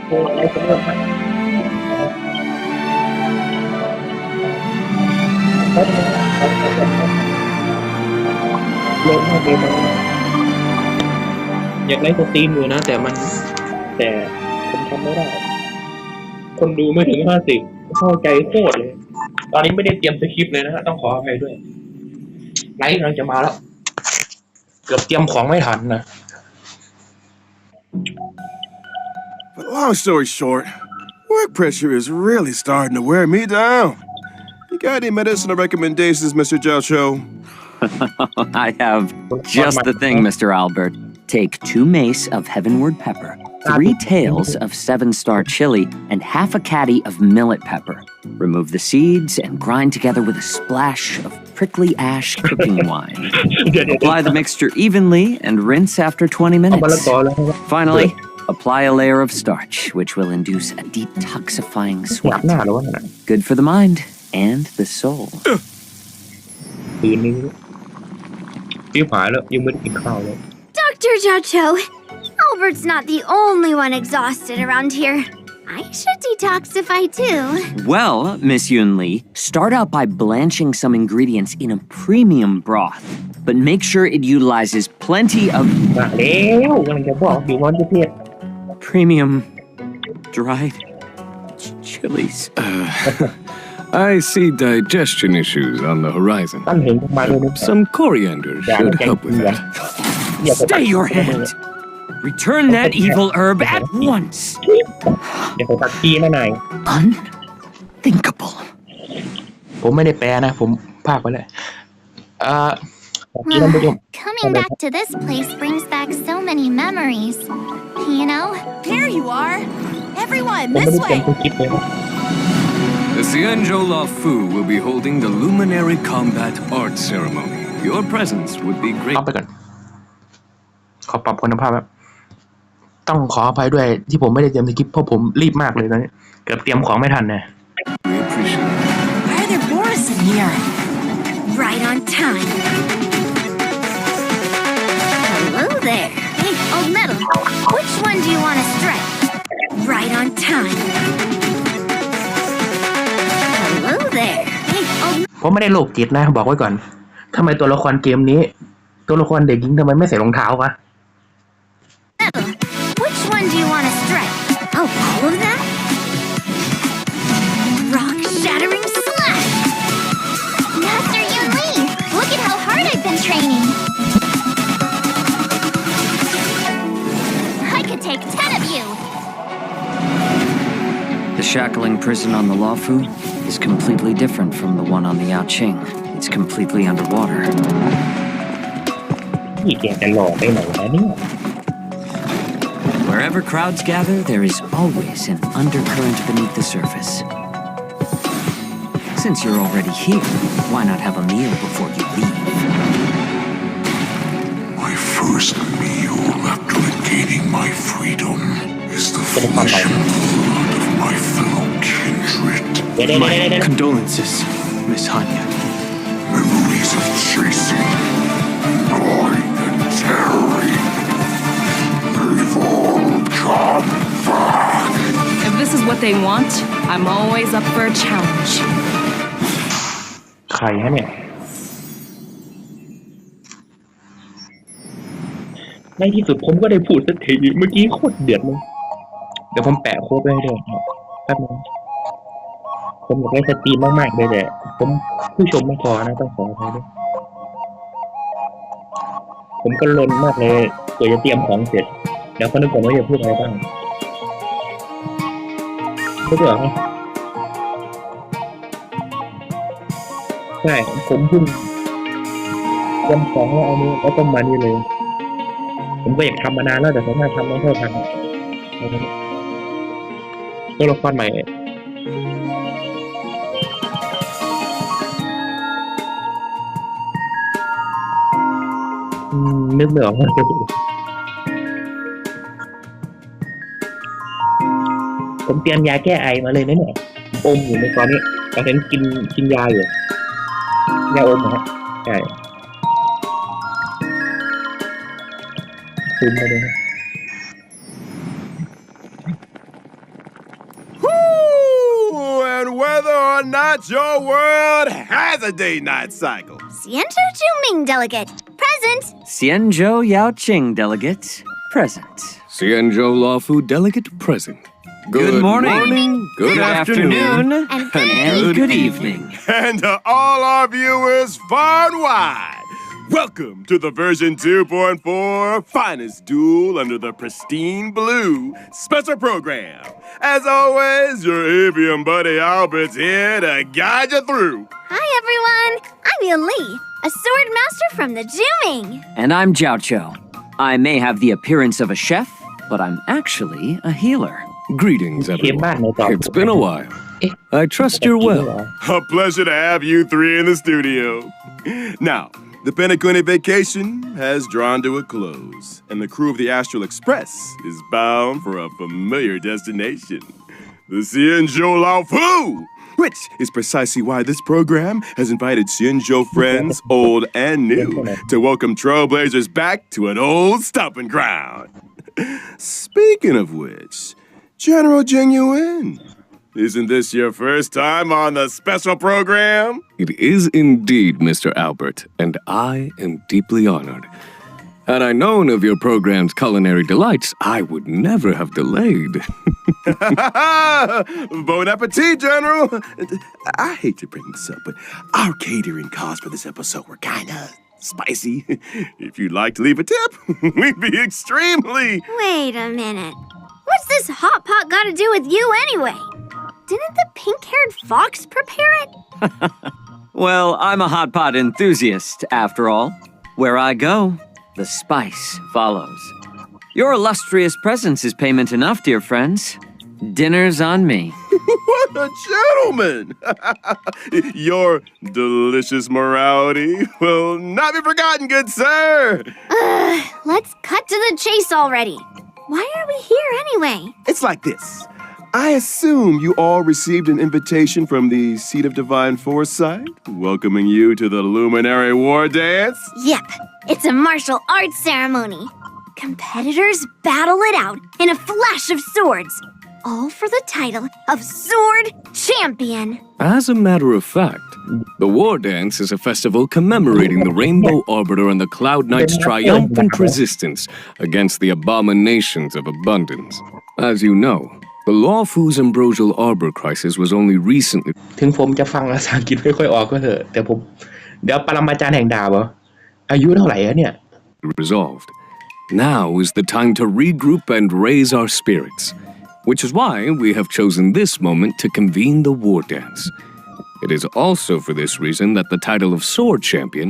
โอ้ไอ้คนเรื่องมันเขาทำเยอะมากเลยนะอยากไล่สตรีมอยู่นะแต่ผมทำไม่ได้คนดูไม่ถึง50เข้าใจโคตรเลยตอนนี้ไม่ได้เตรียมสคริปต์เลยนะฮะต้องขออภัยด้วยไลฟ์กำลังจะมาแล้วเกือบเตรียมของไม่ทันนะ But long story short, work pressure is really starting to wear me down. You got any medicinal recommendations, Mr. Jocho? I have just the thing, Mr. Albert. Take 2 mace of heavenward pepper, 3 tails of 7-star chili, and half a caddy of millet pepper. Remove the seeds and grind together with a splash of prickly ash cooking wine. Apply the mixture evenly and rinse after 20 minutes. Finally, apply a layer of starch, which will induce a detoxifying sweat. Good for the mind and the soul. คืนนี้พี่ผายแล้วยังไม่ได้กินข้าวเลย Dr. Jocho, Albert's not the only one exhausted around here. I should detoxify too. Well, Miss Yun Lee, start out by blanching some ingredients in a premium broth, but make sure it utilizes plenty of มาแล้วกำลังจะบอกอยู่ร้อนจะเพียด premium dried chilies. I see digestion issues on the horizon. ตั้งเห็นมาเลยนะ Some coriander should help with that. Stay your hand. Return that evil herb at once. เดี๋ยวผมตัดขี้มาหน่อย Unthinkable. ผมไม่ได้แปลนะผมพากไปเลยท่านผู้ชม Coming back to this place brings back so many memories. You know? There you are. Everyone, ผมไม่ this ได้เตรียม way. สคริปต์เลยนะ The Xianzhou La Fu will be holding the Luminary Combat Art Ceremony. Your presence would be great. ต้องไปก่อนขอปรับคุณภาพแบบต้องขออภัยด้วยที่ผมไม่ได้เตรียมสคริปต์เพราะผมรีบมากเลยตอนนี้เกือบเตรียมของไม่ทันนะ We appreciate it. Why are there Boris in here? Right on time. Hello there. Hey, old metal. Which one do you want to strike? Right on time. Hello there. Hey, old ผมไม่ได้โรคจิตนะบอกไว้ก่อนทำไมตัวละครเกมนี้ตัวละครเด็กหญิงทำไมไม่ใส่รองเท้าวะ metal. Which one do you want to strike? Oh, all of that? Rock-shattering slash! Master Yun Lee, look at how hard I've been training. I could take 10 of you. The shackling prison on the Luofu is completely different from the one on the Yaoqing. It's completely underwater. นี่แกจะหล่อไปไหนนะเนี่ย Wherever crowds gather, there is always an undercurrent beneath the surface. Since you're already here, why not have a meal before you leave? My first meal after regaining my freedom is the flesh and blood of my fellow kindred. My condolences, Miss Hanya. Memories of chasing, gnawing, and tearing. They've all come back. If this is what they want, I'm always up for a challenge. ใครฮะเนี่ยในที่สุดผมก็ได้พูดสักทีเมื่อกี้โคตรเดือดเลยเดี๋ยวผมแปะโค้ดไว้ให้ด้วยแป๊บนึงผมอยากได้สตรีมมากๆเลยแต่ผมผู้ชมไม่พอนะต้องขออภัยด้วยผมก็ลนมากเลยกว่าจะเตรียมของเสร็จแล้วก็นึกก่อนว่าจะพูดอะไรบ้างไม่เบื่อไหมใช่ผมเพิ่งเตรียมของแล้วเอานี้แล้วก็มานี่เลยผมก็อยากทำมานานแล้วแต่ผมไม่ทำไม่ค่อยทันตัวละครใหม่นึกไม่ออกว่าจะดูผมเตรียมยาแก้ไอมาเลยนะเนี่ยอมอยู่ในตอนนี้ตอนนี้กินยาอยู่ยาอมครับใช่คุ้มมาเลยนะ or not, your world has a day-night cycle. Xianzhou Juming delegate, present. Xianzhou Yaoqing delegate, present. Xianzhou Law Fu delegate present. Good morning. Good afternoon. And good evening. And to all our viewers far and wide, welcome to the version 2.4 finest duel under the pristine blue special program. As always, your avian buddy Albert's here to guide you through. Hi, everyone. I'm Yan Li, a sword master from the Juming. And I'm Jiao Chou. I may have the appearance of a chef, but I'm actually a healer. Greetings, เกมบ้าน everyone. ในตอน It's been a while. I trust you're well. A pleasure to have you three in the studio. Now, the Penacony vacation has drawn to a close, and the crew of the Astral Express is bound for a familiar destination, the Xianzhou Lao Fu, which is precisely why this program has invited Xianzhou friends, old and new, to welcome trailblazers back to an old stomping ground. Speaking of which, General Genuine, isn't this your first time on the special program? It is indeed, Mr. Albert, and I am deeply honored. Had I known of your program's culinary delights, I would never have delayed. Bon appetit, General! I hate to bring this up, but our catering costs for this episode were kinda spicy. If you'd like to leave a tip, we'd be extremely... Wait a minute. What's this hot pot got to do with you anyway? Didn't the pink-haired fox prepare it? Well, I'm a hot pot enthusiast, after all. Where I go, the spice follows. Your illustrious presence is payment enough, dear friends. Dinner's on me. What a gentleman! Your delicious morality will not be forgotten, good sir! Let's cut to the chase already. Why are we here anyway? It's like this. I assume you all received an invitation from the Seat of Divine Foresight, welcoming you to the Luminary War Dance. Yep, it's a martial arts ceremony. Competitors battle it out in a flash of swords, all for the title of Sword Champion. As a matter of fact, the War Dance is a festival commemorating the Rainbow Arbiter and the Cloud Knight's triumphant resistance against the abominations of abundance. As you know, the Law Fu's ambrosial arbor crisis was only recently ถึงผมจะฟังภาษาอังกฤษไม่ค่อยออกก็เถอะแต่ผมเดี๋ยวปรมาจารย์แห่งดาบเหรออายุเท่าไหร่อะเนี่ย resolved. Now is the time to regroup and raise our spirits, which is why we have chosen this moment to convene the War Dance. It is also for this reason that the title of Sword Champion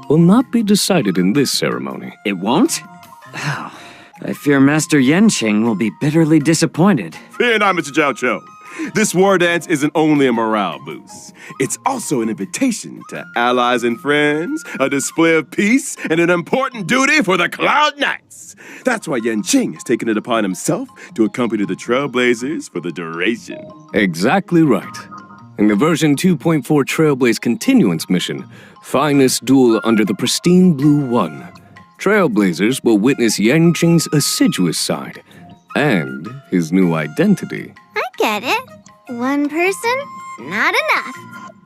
will not be decided in this ceremony. It won't? Oh, I fear Master Yanqing will be bitterly disappointed. Fear not, Mr. Jiao Chou. This war dance isn't only a morale boost. It's also an invitation to allies and friends, a display of peace, and an important duty for the Cloud Knights. That's why Yanqing has taken it upon himself to accompany the Trailblazers for the duration. Exactly right. In the version 2.4 Trailblaze Continuance mission, Finest Duel under the Pristine Blue 1, Trailblazers will witness Yanqing's assiduous side and his new identity. I get it. One person, not enough.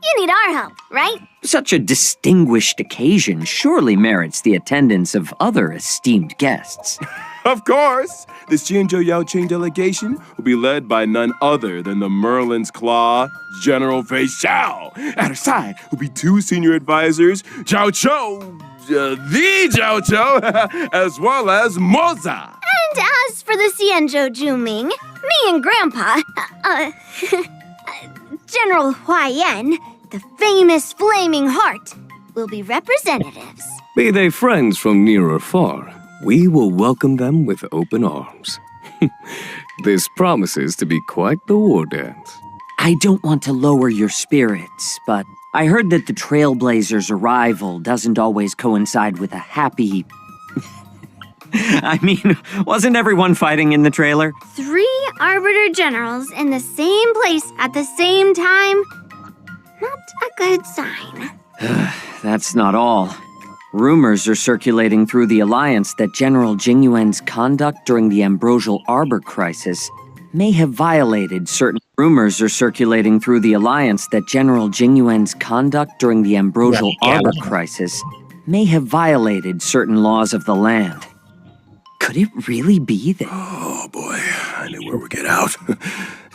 You need our help, right? Such a distinguished occasion surely merits the attendance of other esteemed guests. Of course, the Xianzhou Yaoqing delegation will be led by none other than the Merlin's Claw, General Fei Xiao. At her side will be two senior advisors, Jiao Chou, the Jiao Chou, as well as Moza. And as for the Xianzhou Juming, me and Grandpa, General Huaiyan, the famous Flaming Heart, will be representatives. Be they friends from near or far, we will welcome them with open arms. This promises to be quite the war dance. I don't want to lower your spirits, but I heard that the Trailblazers' arrival doesn't always coincide with a happy... I mean, wasn't everyone fighting in the trailer? 3 Arbiter Generals in the same place at the same time? Not a good sign. That's not all. Rumors are circulating through the Alliance that General Jingyuan's conduct during the Ambrosial Arbor crisis may have violated certain rumors are circulating through the Alliance that General Jingyuan's conduct during the Ambrosial Arbor crisis may have violated certain laws of the land. Could it really be that... Oh boy, I knew where we'd get out.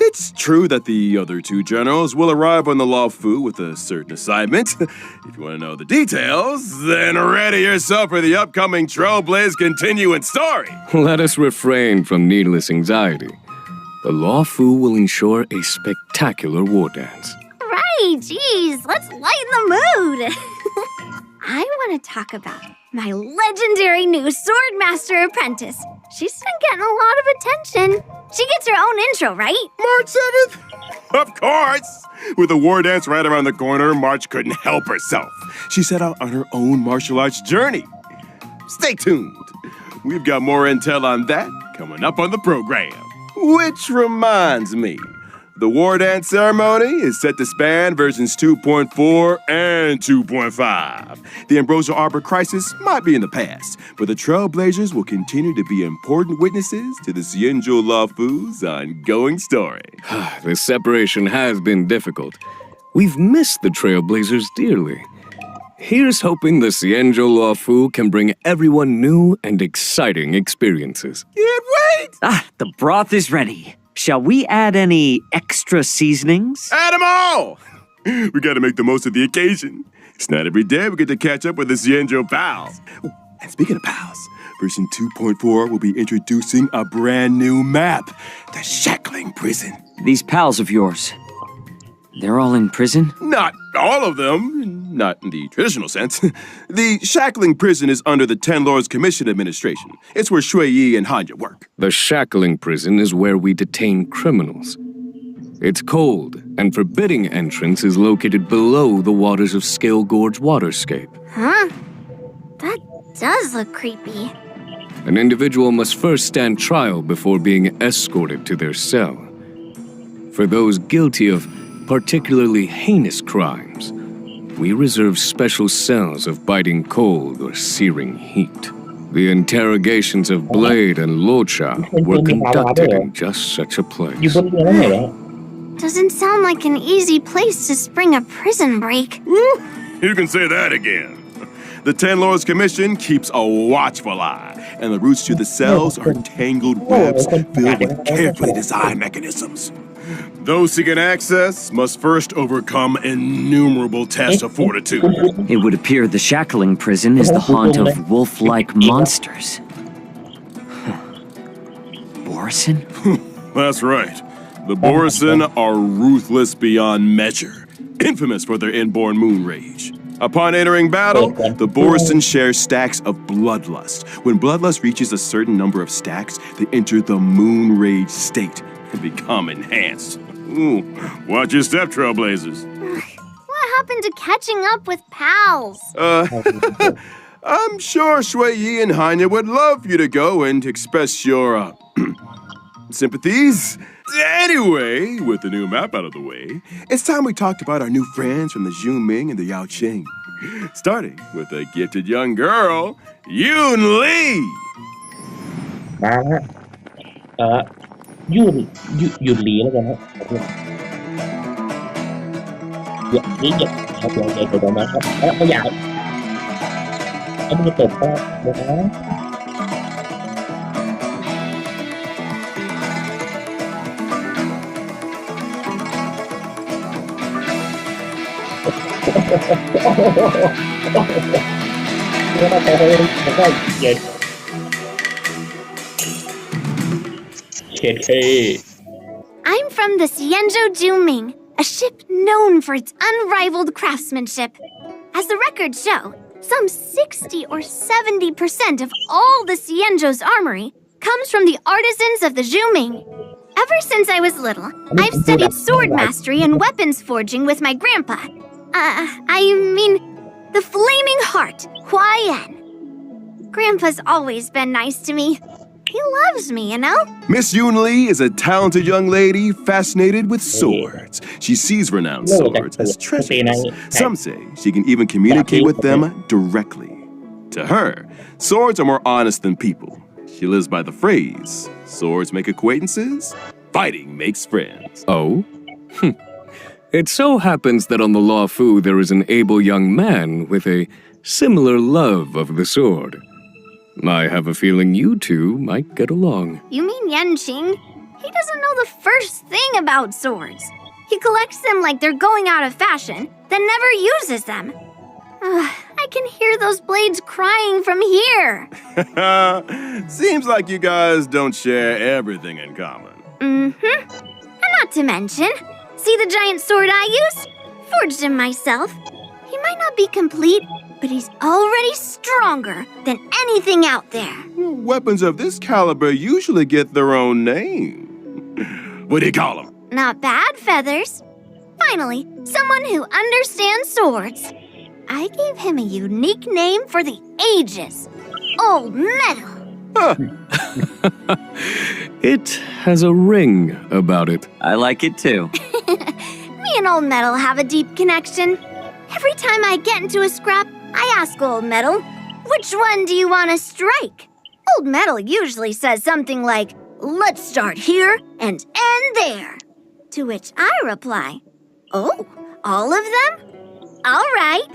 It's true that the other two generals will arrive on the Luofu with a certain assignment. If you want to know the details, then ready yourself for the upcoming Trailblaze continuing story. Let us refrain from needless anxiety. The Luofu will ensure a spectacular war dance. Right, geez, let's lighten the mood. I want to talk about my legendary new Swordmaster apprentice. She's been getting a lot of attention. She gets her own intro, right? March 7th? Of course! With the war dance right around the corner, March couldn't help herself. She set out on her own martial arts journey. Stay tuned. We've got more intel on that coming up on the program. Which reminds me, the war dance ceremony is set to span versions 2.4 and 2.5. The Ambrosial Arbor crisis might be in the past, but the Trailblazers will continue to be important witnesses to the Xianzhou Luofu's ongoing story. This separation has been difficult. We've missed the Trailblazers dearly. Here's hoping the Xianzhou Luofu can bring everyone new and exciting experiences. Can't wait! The broth is ready. Shall we add any extra seasonings? Add 'em all! We gotta make the most of the occasion. It's not every day we get to catch up with the Xianzhou pals. Ooh, and speaking of pals, version 2.4 will be introducing a brand new map, the Shackling Prison. These pals of yours, they're all in prison? Not all of them, not in the traditional sense. The Shackling Prison is under the Ten Lords Commission Administration. It's where Shui Yi and Hanya work. The Shackling Prison is where we detain criminals. It's cold, and forbidding entrance is located below the waters of Scale Gorge Waterscape. Huh? That does look creepy. An individual must first stand trial before being escorted to their cell. For those guilty of particularly heinous crimes, we reserve special cells of biting cold or searing heat. The interrogations of Blade and Locha were conducted in just such a อยู่ place. บนเรือนั่นเหรอ Doesn't sound like an easy place to spring a prison break. You can say that again. The Ten Lords Commission keeps a watchful eye, and the routes to the cells are tangled webs filled with carefully designed mechanisms. Those seeking access must first overcome innumerable tests of fortitude. It would appear the Shackling Prison is the haunt of wolf-like monsters. Borison? That's right. The Borison are ruthless beyond measure, infamous for their inborn moon rage. Upon entering battle, the Borison share stacks of bloodlust. When bloodlust reaches a certain number of stacks, they enter the moon rage state and become enhanced. Ooh, watch your step, Trailblazers. What happened to catching up with pals? I'm sure Shui Yi and Hanya would love you to go and express your sympathies. Anyway, with the new map out of the way, it's time we talked about our new friends from the Zhuming and the Yaoqing. Starting with a gifted young girl, Yoon Lee. มาฮะยุ่นหลีแล้วกันฮะเดี๋ยวนี้เดี๋ยวมาครับไม่อยากเอามือตบก็เดี๋ยวนะแล้วมาแต่เลยมันก็เย็นI'm from the Xianzhou Juming, a ship known for its unrivaled craftsmanship. As the records show, some 60 or 70% of all the Xianzhou's armory comes from the artisans of the Juming. Ever since I was little, I've studied sword mastery and weapons forging with my grandpa. I mean, the Flaming Heart, Huayan. Grandpa's always been nice to me. He loves me, you know? Miss Yoon Lee is a talented young lady fascinated with swords. She sees renowned swords as treasures. Some say she can even communicate with them directly. To her, swords are more honest than people. She lives by the phrase, swords make acquaintances, fighting makes friends. Oh? It so happens that on the Law Fu there is an able young man with a similar love of the sword. I have a feeling you two might get along. You mean Yanqing? He doesn't know the first thing about swords. He collects them like they're going out of fashion, then never uses them. I can hear those blades crying from here. Seems like you guys don't share everything in common. Mm-hmm. And not to mention, see the giant sword I use? Forged him myself. He might not be complete, but he's already stronger than anything out there. Weapons of this caliber usually get their own name. What do you call them? Not bad, Feathers. Finally, someone who understands swords. I gave him a unique name for the ages. Old Metal. Huh. It has a ring about it. I like it too. Me and Old Metal have a deep connection. Every time I get into a scrap, I ask Old Metal, which one do you want to strike? Old Metal usually says something like, let's start here and end there. To which I reply, oh, all of them? All right.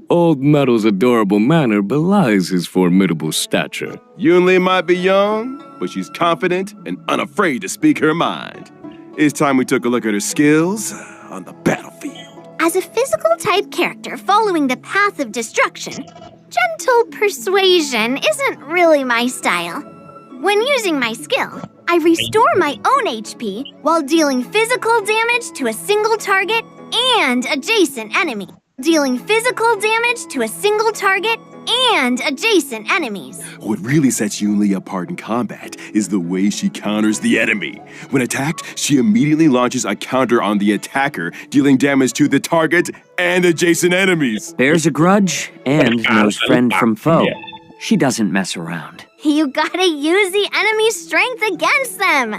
Old Metal's adorable manner belies his formidable stature. Yunli might be young, but she's confident and unafraid to speak her mind. It's time we took a look at her skills on the battlefield. As a physical type character following the path of destruction, gentle persuasion isn't really my style. When using my skill, I restore my own HP while dealing physical damage to a single target and adjacent enemy. Dealing physical damage to a single target and adjacent enemies. What really sets Yunli apart in combat is the way she counters the enemy. When attacked, she immediately launches a counter on the attacker, dealing damage to the target and adjacent enemies. Bears a grudge and knows friend from foe. She doesn't mess around. You gotta use the enemy's strength against them.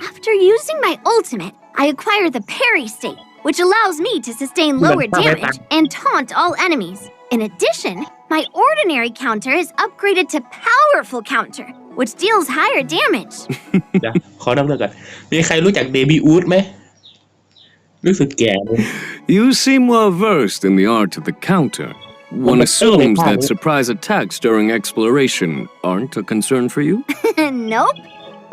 After using my ultimate, I acquire the parry state, which allows me to sustain lower damage and taunt all enemies. In addition, my ordinary counter is upgraded to powerful counter, which deals higher damage. เดี๋ยวขอดำเนินก่อนมีใครรู้จักเบบี้อูดไหมรู้สึกแก่เลย You seem well versed in the art of the counter. One assumes that surprise attacks during exploration aren't a concern for you? Nope.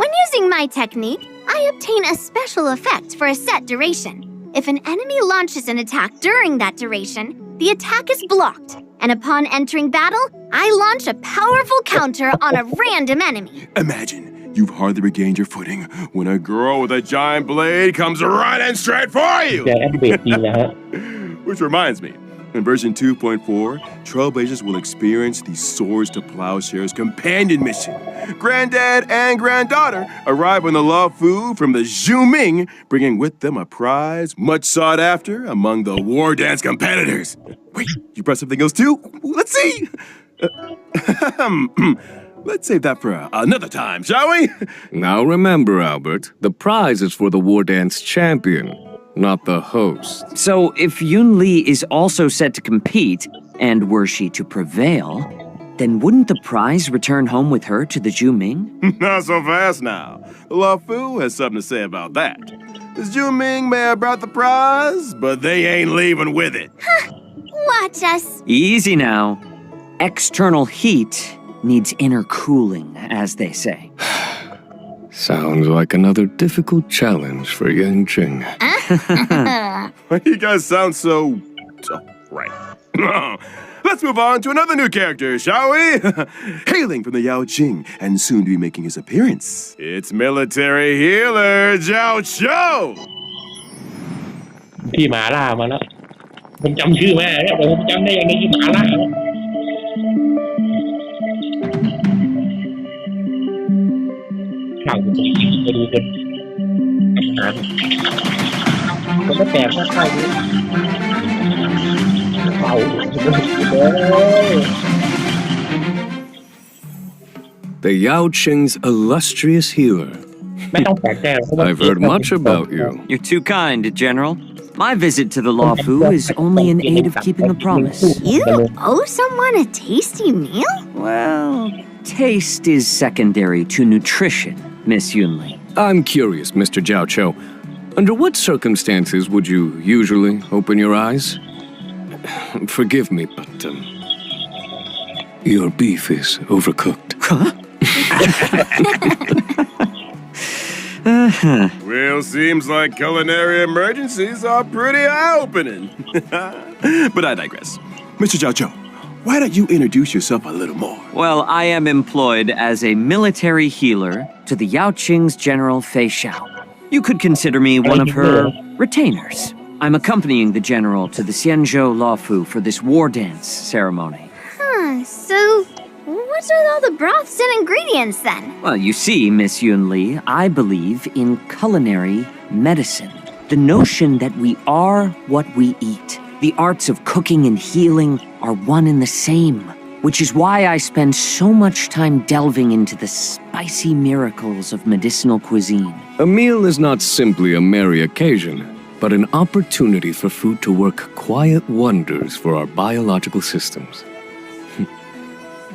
When using my technique, I obtain a special effect for a set duration. If an enemy launches an attack during that duration, the attack is blocked, and upon entering battle, I launch a powerful counter on a random enemy. Imagine you've hardly regained your footing when a girl with a giant blade comes running straight for you. แต่แอดเบตดีนะฮะ Which reminds me, in version 2.4, Trailblazers will experience the Swords to Plowshares companion mission. Granddad and granddaughter arrive on the Law Fu from the Zhuming, bringing with them a prize much sought after among the war dance competitors. Wait, you brought something else too? Let's see. Let's save that for another time, shall we? Now remember, Albert, the prize is for the war dance champion, not the host. So if Yunli is also set to compete, and were she to prevail, then wouldn't the prize return home with her to the Zhuming? Not so fast now. The Law Fu has something to say about that. The Zhuming may have brought the prize, but they ain't leaving with it. Watch us. Easy now. External heat needs inner cooling, as they say. Sounds like another difficult challenge for Yanqing. Why do you guys sound so right? Let's move on to another new character, shall we? Hailing from the Yao Jing and soon to be making his appearance, it's military healer Zhao Chou. พี่หมาล่ามาแล้วผมจำชื่อแม่แล้วแต่ผมจำได้ยังไงที่หมาล่าข่าวผมไปดูกันอาหารมันก็แปลกมากๆเลยข่าวThe Yao Qing's illustrious healer. ไม่ต้องแปลกใจหรอก I've heard much about you. You're too kind, General. My visit to the Law Fu is only in aid of keeping the promise. You owe someone a tasty meal? Well, taste is secondary to nutrition, Miss Yunli. I'm curious, Mr. Jiao Cho. Under what circumstances would you usually open your eyes? Forgive me, but, your beef is overcooked. Well, seems like culinary emergencies are pretty eye-opening. But I digress. Mr. Jiao Cho, why don't you introduce yourself a little more? Well, I am employed as a military healer to the Yaoqing's General Fei Xiao. You could consider me one of her retainers. I'm accompanying the general to the Xianzhou Luofu for this war dance ceremony. So what's with all the broths and ingredients then? Well, you see, Miss Yun Li, I believe in culinary medicine. The notion that we are what we eat. The arts of cooking and healing are one and the same, which is why I spend so much time delving into the spicy miracles of medicinal cuisine. A meal is not simply a merry occasion, but an opportunity for food to work quiet wonders for our biological systems.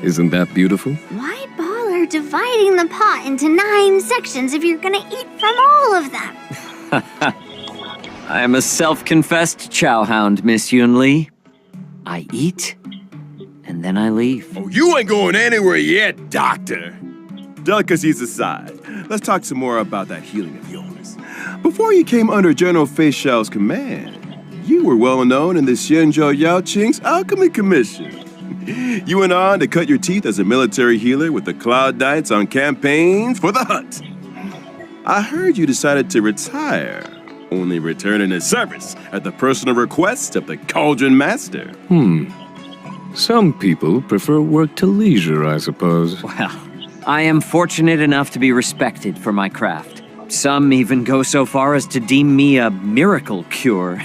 Isn't that beautiful? Why bother dividing the pot into 9 sections if you're gonna eat from all of them? I am a self-confessed chow hound, Miss Yun Li. I eat, and then I leave. Oh, you ain't going anywhere yet, Doctor. Delicacies aside, let's talk some more about that healing of yours. Before you came under General Fei Xiao's command, you were well known in the Xianzhou Yaoqing's Alchemy Commission. You went on to cut your teeth as a military healer with the Cloud Knights on campaigns for the Hutt. I heard you decided to retire, only returning to service at the personal request of the Cauldron Master. Some people prefer work to leisure, I suppose. Well, I am fortunate enough to be respected for my craft. Some even go so far as to deem me a miracle cure.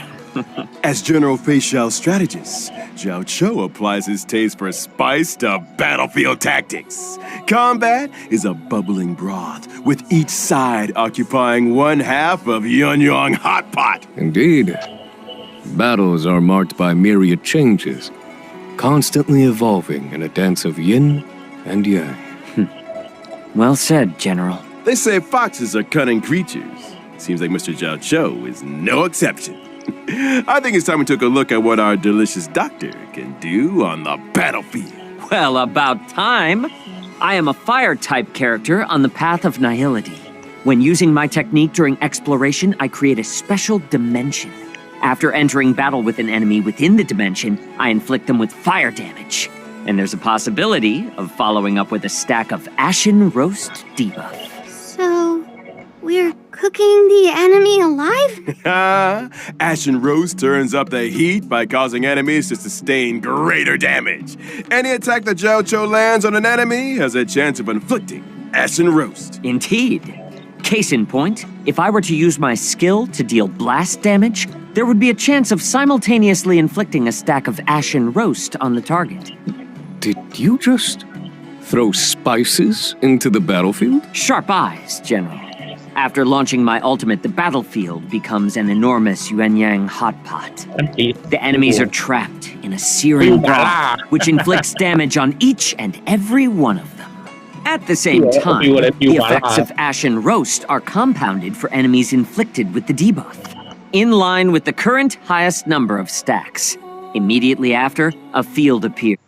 As General Fei Xiao's strategist, Jiao Cho applies his taste for spice to battlefield tactics. Combat is a bubbling broth, with each side occupying one half of Yunyang Hot Pot. Indeed. Battles are marked by myriad changes, constantly evolving in a dance of yin and yang. Well said, General. They say foxes are cunning creatures. Seems like Mr. Jiao Cho is no exception. I think it's time we took a look at what our delicious doctor can do on the battlefield. Well, about time. I am a fire-type character on the path of nihility. When using my technique during exploration, I create a special dimension. After entering battle with an enemy within the dimension, I inflict them with fire damage. And there's a possibility of following up with a stack of Ashen Roast debuff. So, we're cooking the enemy alive? Ashen Roast turns up the heat by causing enemies to sustain greater damage. Any attack that Jiao Cho lands on an enemy has a chance of inflicting Ashen Roast. Indeed. Case in point, if I were to use my skill to deal blast damage, there would be a chance of simultaneously inflicting a stack of Ashen Roast on the target. Did you just throw spices into the battlefield? Sharp eyes, General. After launching my ultimate, the battlefield becomes an enormous Yuanyang hot pot. The enemies are trapped in a searing broth, which inflicts damage on each and every one of them. At the same time, the effects of Ashen Roast are compounded for enemies inflicted with the debuff, in line with the current highest number of stacks. Immediately after, a field appears.